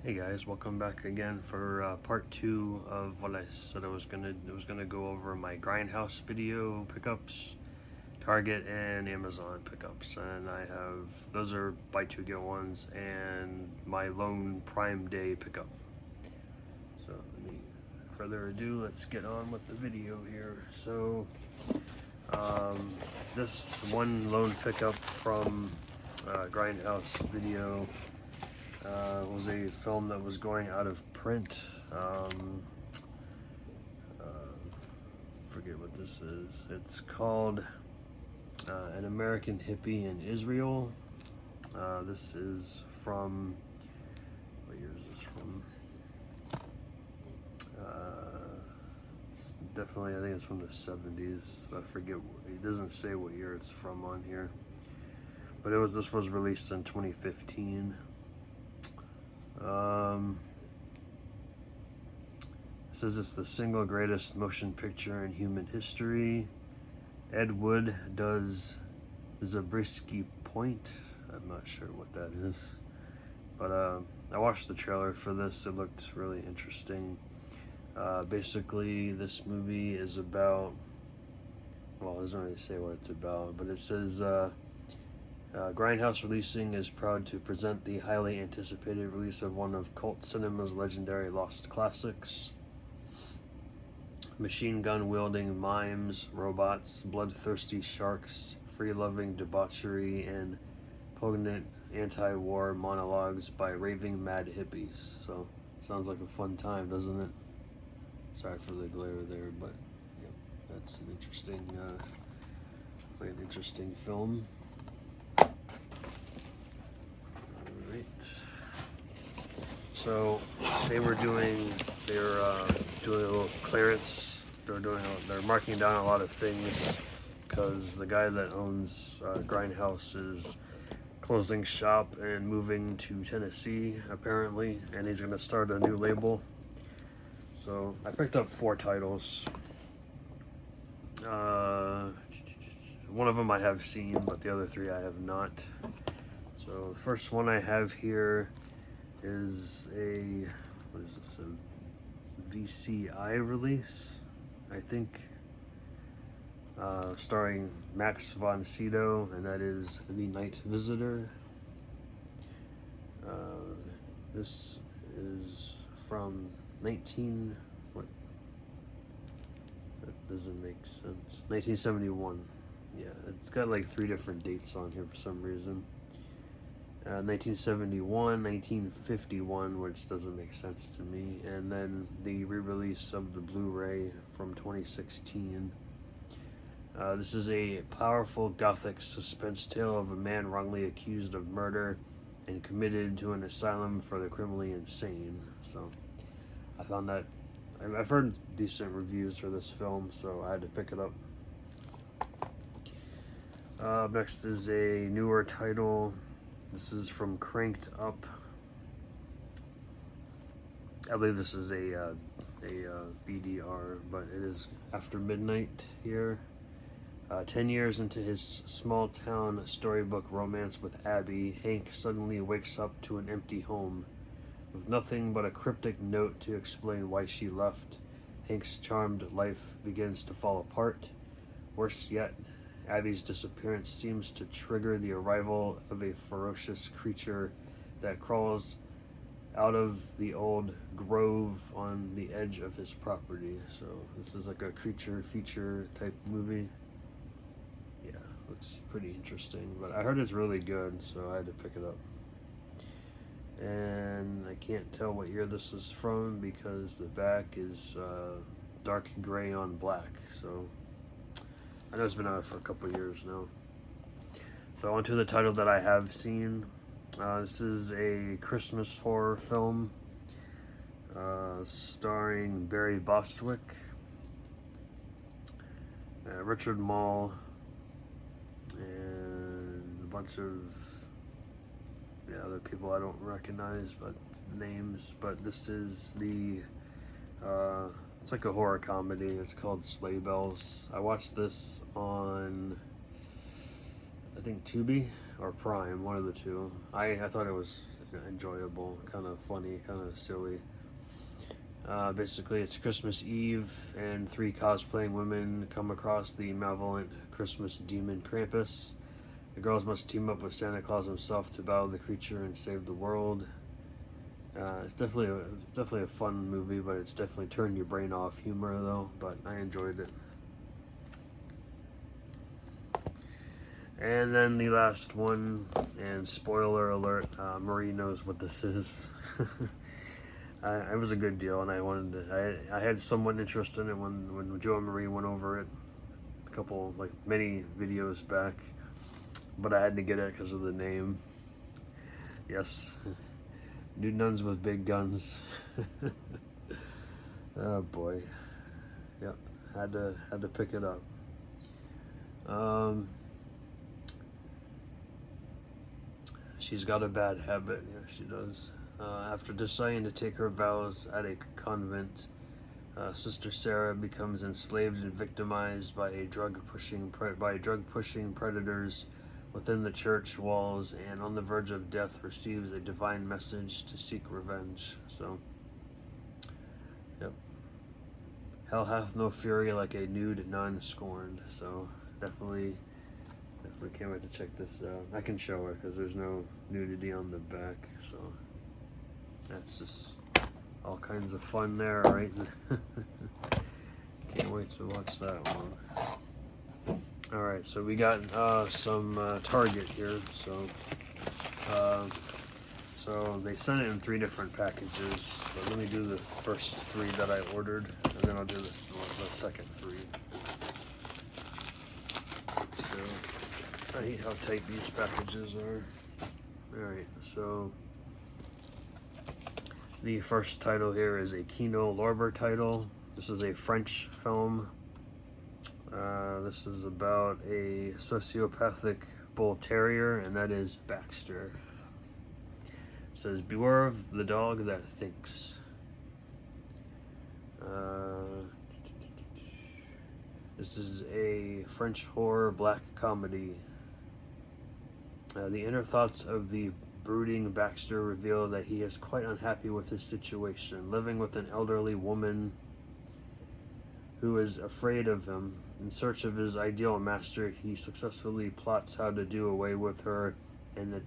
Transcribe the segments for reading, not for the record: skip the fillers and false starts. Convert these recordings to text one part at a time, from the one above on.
Hey guys, welcome back again for part 2 of what I said I was gonna go over my Grindhouse video pickups, Target and Amazon pickups, and I have those are buy two get ones and my lone Prime Day pickup. So further ado, let's get on with the video here. So this one lone pickup from Grindhouse video was a film that was going out of print. Forget what this is. It's called An American Hippie in Israel. This is from, what year is this from? It's definitely, I think it's from the 70s. I forget, it doesn't say what year it's from on here. But this was released in 2015. It says it's the single greatest motion picture in human history. Ed Wood does Zabriskie Point. I'm not sure what that is. But I watched the trailer for this. It looked really interesting. Basically, this movie is about, well, it doesn't really say what it's about, but it says Grindhouse Releasing is proud to present the highly anticipated release of one of cult cinema's legendary lost classics. Machine gun wielding mimes, robots, bloodthirsty sharks, free-loving debauchery, and poignant anti-war monologues by raving mad hippies. So, sounds like a fun time, doesn't it? Sorry for the glare there, but yeah, that's an interesting film. So they were doing a little clearance. They're marking down a lot of things because the guy that owns Grindhouse is closing shop and moving to Tennessee apparently, and he's gonna start a new label. So I picked up 4 titles. One of them I have seen, but the other 3 I have not. So the first one I have here is what is this, a VCI release, I think, starring Max von Sydow, and that is The Night Visitor. This is from what? That doesn't make sense. 1971. Yeah, it's got like 3 different dates on here for some reason. 1971, 1951, which doesn't make sense to me, and then the re-release of the Blu-ray from 2016. This is a powerful gothic suspense tale of a man wrongly accused of murder and committed to an asylum for the criminally insane. So I found that, I've heard decent reviews for this film, so I had to pick it up. Next is a newer title. This is from Cranked Up. I believe this is a BDR, but it is After Midnight here. 10 years into his small town storybook romance with Abby, Hank suddenly wakes up to an empty home. With nothing but a cryptic note to explain why she left, Hank's charmed life begins to fall apart. Worse yet, Abby's disappearance seems to trigger the arrival of a ferocious creature that crawls out of the old grove on the edge of his property. So this is like a creature feature type movie. Yeah, looks pretty interesting, but I heard it's really good, so I had to pick it up. And I can't tell what year this is from because the back is dark gray on black, so I know it's been out for a couple years now. So on to the title that I have seen. This is a Christmas horror film starring Barry Bostwick, Richard Mall, and a bunch of other people I don't recognize but names. But this is it's like a horror comedy. It's called Sleigh Bells. I watched this on, I think, Tubi or Prime, one of the two. I thought it was enjoyable, kind of funny, kind of silly. Basically, it's Christmas Eve, and three cosplaying women come across the malevolent Christmas demon Krampus. The girls must team up with Santa Claus himself to battle the creature and save the world. It's definitely a fun movie, but it's definitely turn your brain off humor though. But I enjoyed it. And then the last one, and spoiler alert, Marie knows what this is. It was a good deal, and I had somewhat interest in it when Joe and Marie went over it many videos back, but I had to get it because of the name. Yes, new nuns with big guns. Oh boy, yep, had to pick it up. She's got a bad habit. Yeah, she does. After deciding to take her vows at a convent, Sister Sarah becomes enslaved and victimized by drug-pushing predators within the church walls, and on the verge of death receives a divine message to seek revenge. So, yep. Hell hath no fury like a nude nun scorned. So, definitely can't wait to check this out. I can show it because there's no nudity on the back, so that's just all kinds of fun there, right? Can't wait to watch that one. Alright, so we got some Target here. So they sent it in 3 different packages. But let me do the first 3 that I ordered, and then I'll do the second 3. So I hate how tight these packages are. Alright, so the first title here is a Kino Lorber title. This is a French film. This is about a sociopathic bull terrier, and that is Baxter. It says, beware of the dog that thinks. This is a French horror black comedy. The inner thoughts of the brooding Baxter reveal that he is quite unhappy with his situation, living with an elderly woman who is afraid of him. In search of his ideal master, he successfully plots how to do away with her and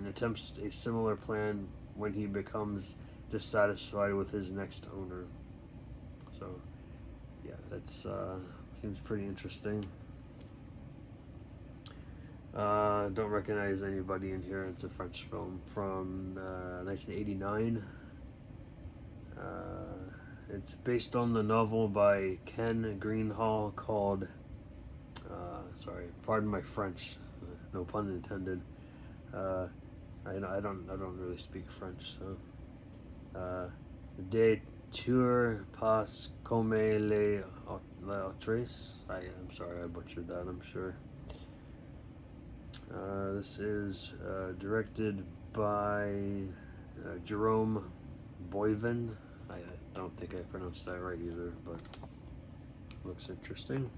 attempts a similar plan when he becomes dissatisfied with his next owner. So, yeah, that's seems pretty interesting. Don't recognize anybody in here. It's a French film from 1989. It's based on the novel by Ken Greenhall called, sorry, pardon my French, no pun intended. I don't really speak French, so. De Tour pas comme les autres. I'm sorry, I butchered that, I'm sure. This is directed by Jerome Boivin. I don't think I pronounced that right either, but looks interesting.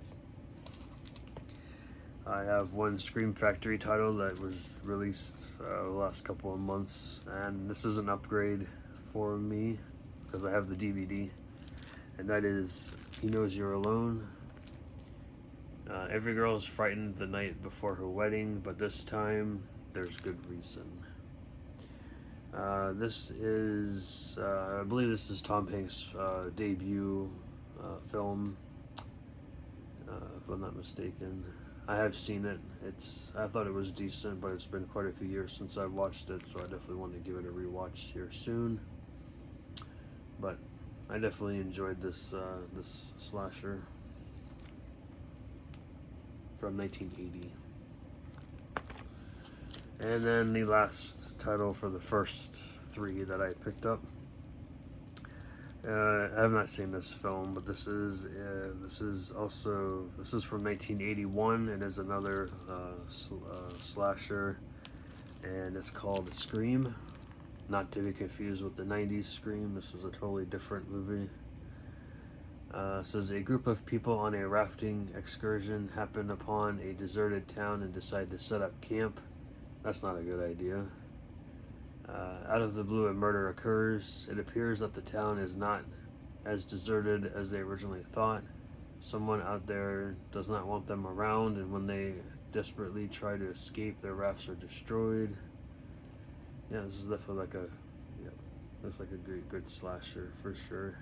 I have one Scream Factory title that was released the last couple of months, and this is an upgrade for me because I have the DVD, and that is He Knows You're Alone. Every girl is frightened the night before her wedding, but this time there's good reason. This is, I believe this is Tom Hanks' debut film, if I'm not mistaken. I have seen it. I thought it was decent, but it's been quite a few years since I've watched it, so I definitely want to give it a rewatch here soon. But I definitely enjoyed this slasher from 1980. And then the last title for the first 3 that I picked up. I have not seen this film, but this is from 1981. It is another slasher, and it's called Scream. Not to be confused with the 90s Scream. This is a totally different movie. It says a group of people on a rafting excursion happen upon a deserted town and decide to set up camp. That's not a good idea. Out of the blue, a murder occurs. It appears that the town is not as deserted as they originally thought. Someone out there does not want them around, and when they desperately try to escape, their rafts are destroyed. Yeah, this is definitely like a, yeah, looks like a good slasher for sure.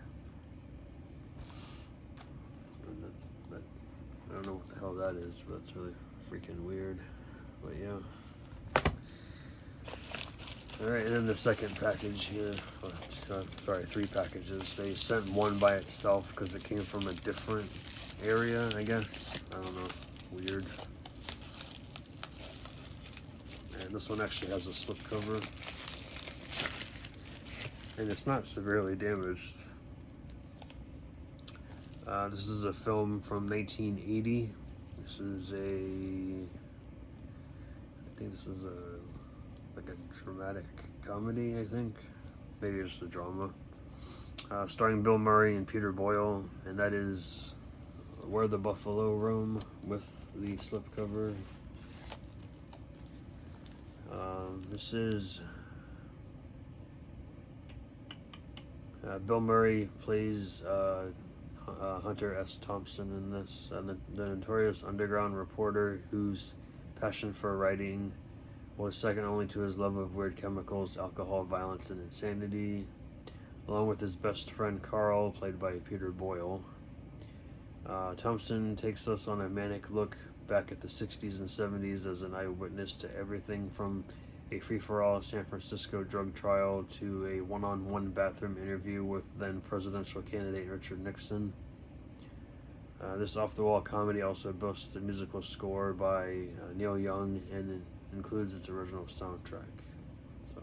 And I don't know what the hell that is, but that's really freaking weird. But yeah. Alright, and then the second package here, sorry, 3 packages. They sent one by itself because it came from a different area, I guess. I don't know, weird. And this one actually has a slipcover. And it's not severely damaged. This is a film from 1980. This is I think this is like a dramatic comedy, I think. Maybe it's a drama. Starring Bill Murray and Peter Boyle, and that is Where the Buffalo Roam with the slipcover. This is Bill Murray plays Hunter S. Thompson in this, the notorious underground reporter whose passion for writing was second only to his love of weird chemicals, alcohol, violence, and insanity, along with his best friend Carl, played by Peter Boyle. Thompson takes us on a manic look back at the 60s and 70s as an eyewitness to everything from a free-for-all San Francisco drug trial to a one-on-one bathroom interview with then presidential candidate Richard Nixon. This off-the-wall comedy also boasts a musical score by Neil Young and includes its original soundtrack. So,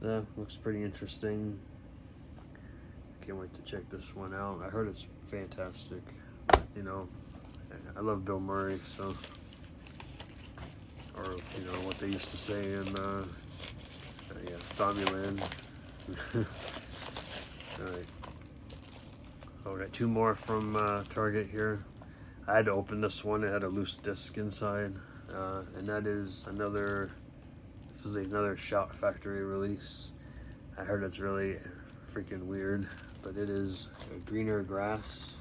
yeah, looks pretty interesting. Can't wait to check this one out. I heard it's fantastic. You know, I love Bill Murray, so, or you know what they used to say in yeah, Zombieland. All right. Oh, we got 2 more from Target here. I had to open this one. It had a loose disc inside, and that is another. This is another Shout Factory release. I heard it's really freaking weird, but it is Greener Grass.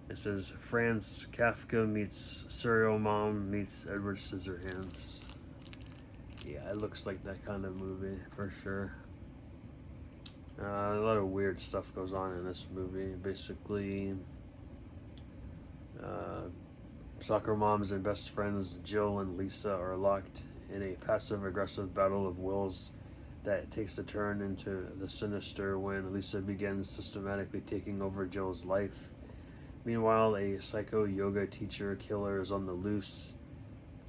It says Franz Kafka meets Serial Mom meets Edward Scissorhands. Yeah, it looks like that kind of movie for sure. A lot of weird stuff goes on in this movie. Basically, soccer moms and best friends Jill and Lisa are locked in a passive-aggressive battle of wills that takes a turn into the sinister when Lisa begins systematically taking over Jill's life. Meanwhile, a psycho yoga teacher killer is on the loose.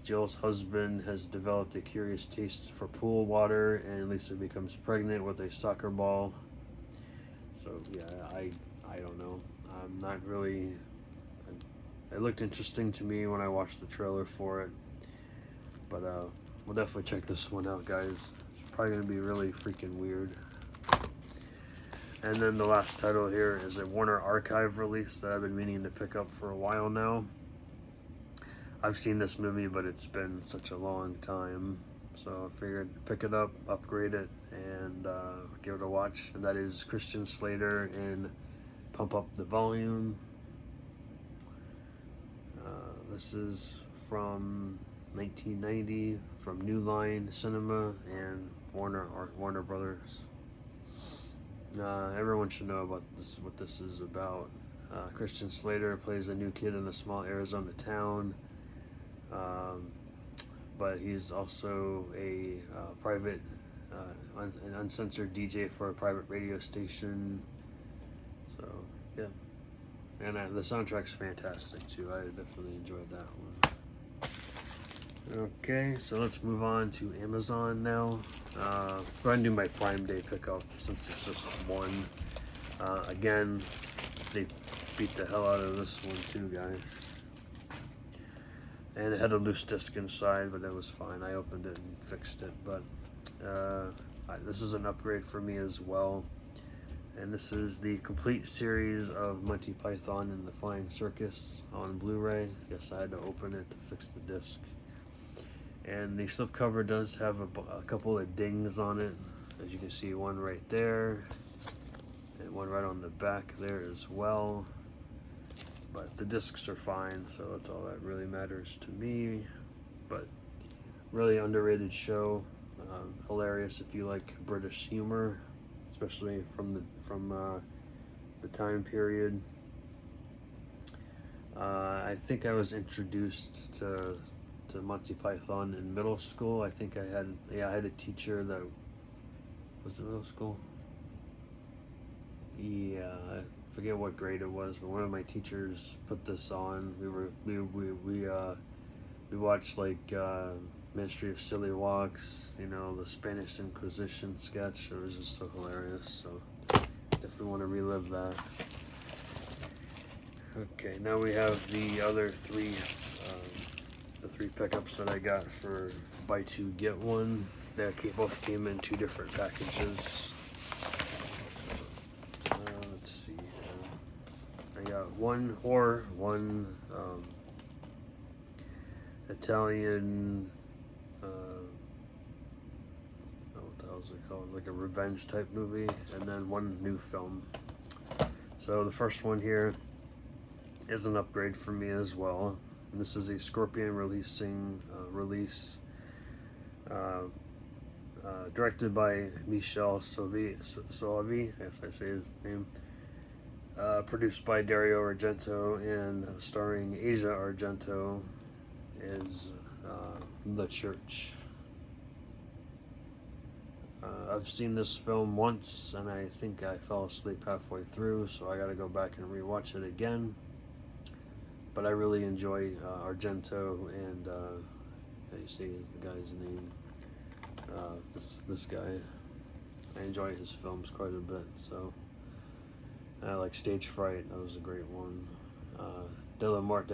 Jill's husband has developed a curious taste for pool water, and Lisa becomes pregnant with a soccer ball. So yeah, I don't know. I'm not really. It looked interesting to me when I watched the trailer for it, but we'll definitely check this one out, guys. It's probably gonna be really freaking weird. And then the last title here is a Warner Archive release that I've been meaning to pick up for a while now. I've seen this movie, but it's been such a long time, so I figured pick it up, upgrade it, and give it a watch. And that is Christian Slater in Pump Up the Volume. This is from 1990 from New Line Cinema and Warner Brothers. Everyone should know about this, what this is about. Christian Slater plays a new kid in a small Arizona town, but he's also a private, an uncensored DJ for a private radio station. So, yeah. And the soundtrack's fantastic too. I definitely enjoyed that one. Okay, so let's move on to Amazon now. Go ahead and do my Prime Day pickup since it's just one. Again, they beat the hell out of this one too, guys. And it had a loose disc inside, but that was fine. I opened it and fixed it. But this is an upgrade for me as well. And this is the complete series of Monty Python and the Flying Circus on Blu-ray. Yes, I had to open it to fix the disc. And the slipcover does have a couple of dings on it. As you can see, one right there, and one right on the back there as well. But the discs are fine, so that's all that really matters to me. But really underrated show. Hilarious if you like British humor, especially from the time period. I think I was introduced to Monty Python in middle school. I think I had a teacher that was in middle school. Yeah, I forget what grade it was, but one of my teachers put this on. We watched like Ministry of Silly Walks, you know, the Spanish Inquisition sketch. It was just so hilarious. So definitely want to relive that. Okay, now we have the other three, the three pickups that I got for buy two get one. They both came in two different packages. Let's see. I got one horror, one Italian. What the hell is it called? Like a revenge type movie, and then one new film. So the first one here is an upgrade for me as well. And this is a Scorpion release, directed by Michel Soavi, yes, I say his name. Produced by Dario Argento and starring Asia Argento is The Church. I've seen this film once and I think I fell asleep halfway through, so I gotta go back and rewatch it again. But I really enjoy Argento and how do you say the guy's name? This guy. I enjoy his films quite a bit. So I like Stage Fright. That was a great one. De la Mort,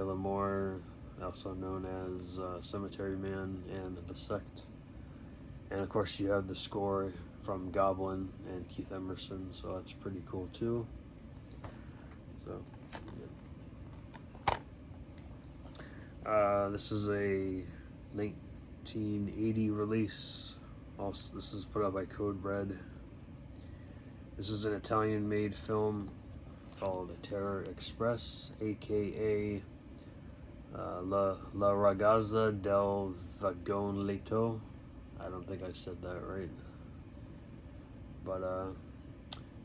also known as Cemetery Man and The Sect. And of course you have the score from Goblin and Keith Emerson, so that's pretty cool too. So yeah. This is a 1980 release. Also, this is put out by Code Red. This is an Italian-made film called Terror Express, aka La Ragazza del Vagone Letto. I don't think I said that right. But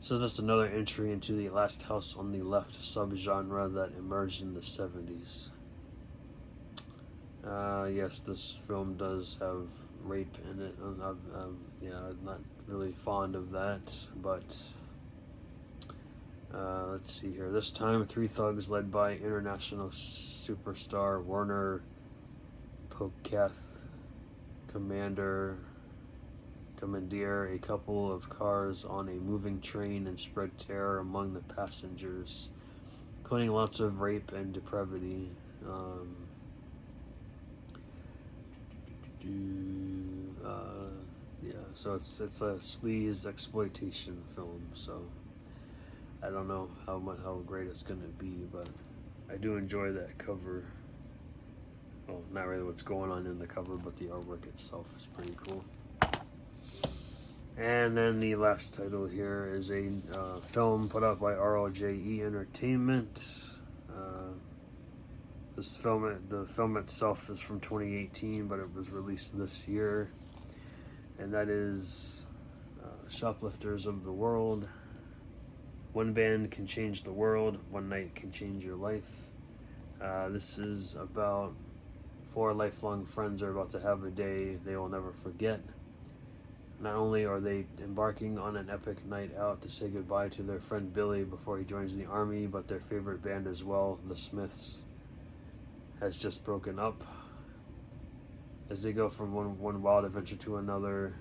so that's another entry into the Last House on the Left subgenre that emerged in the 70s. Yes, this film does have rape in it. Yeah, I'm not really fond of that, but let's see here. This time, three thugs led by international superstar Werner Pokath commandeer a couple of cars on a moving train and spread terror among the passengers, including lots of rape and depravity. Yeah, so it's a sleaze exploitation film. So I don't know how great it's gonna be, but I do enjoy that cover. Well, not really what's going on in the cover, but the artwork itself is pretty cool. And then the last title here is a film put out by RLJE Entertainment. The film itself is from 2018, but it was released this year, and that is Shoplifters of the World. One band can change the world, one night can change your life. This is about four lifelong friends are about to have a day they will never forget. Not only are they embarking on an epic night out to say goodbye to their friend Billy before he joins the army, but their favorite band as well, the Smiths, has just broken up. As they go from one wild adventure to another,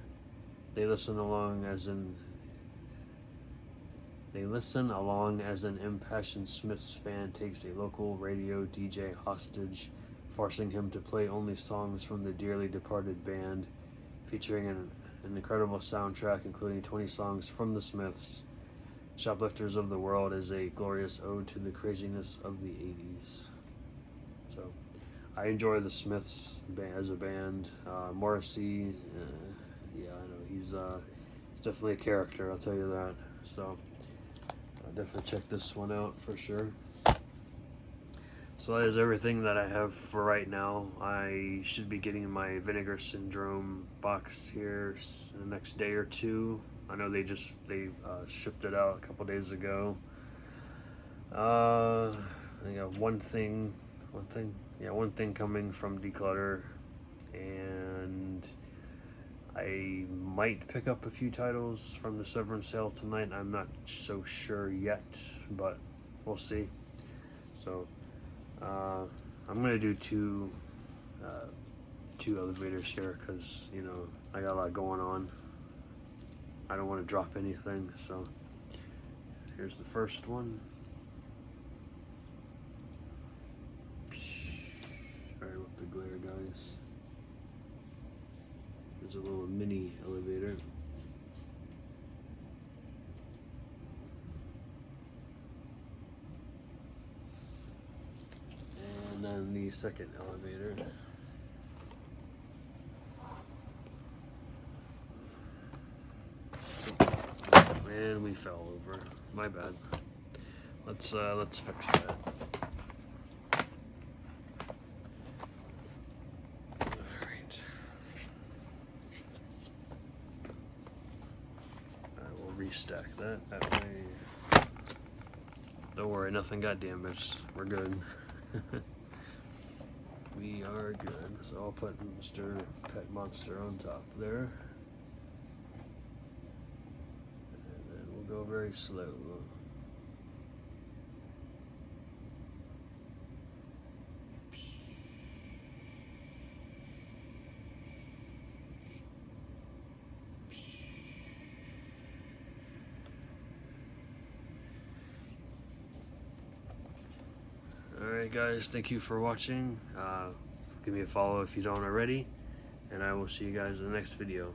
they listen along as an impassioned Smiths fan takes a local radio DJ hostage, forcing him to play only songs from the dearly departed band, featuring an incredible soundtrack including 20 songs from the Smiths, Shoplifters of the World is a glorious ode to the craziness of the 80s. So, I enjoy the Smiths as a band. Morrissey, yeah, I know he's definitely a character. I'll tell you that. So, I'll definitely check this one out for sure. So that is everything that I have for right now. I should be getting my Vinegar Syndrome box here in the next day or two. I know they shipped it out a couple days ago. I got one thing coming from Declutter, and I might pick up a few titles from the Severance sale tonight. I'm not so sure yet, but we'll see. So I'm gonna do two elevators here because I got a lot going on. I don't want to drop anything, so here's the first one. Sorry with the glare, guys. There's a little mini elevator. And then the second elevator. And we fell over. My bad. Let's fix that. Alright. I will restack that way. Don't worry, nothing got damaged. We're good. We are good. So I'll put Mr. Pet Monster on top there. Go very slow. Alright guys, thank you for watching. Give me a follow if you don't already, and I will see you guys in the next video.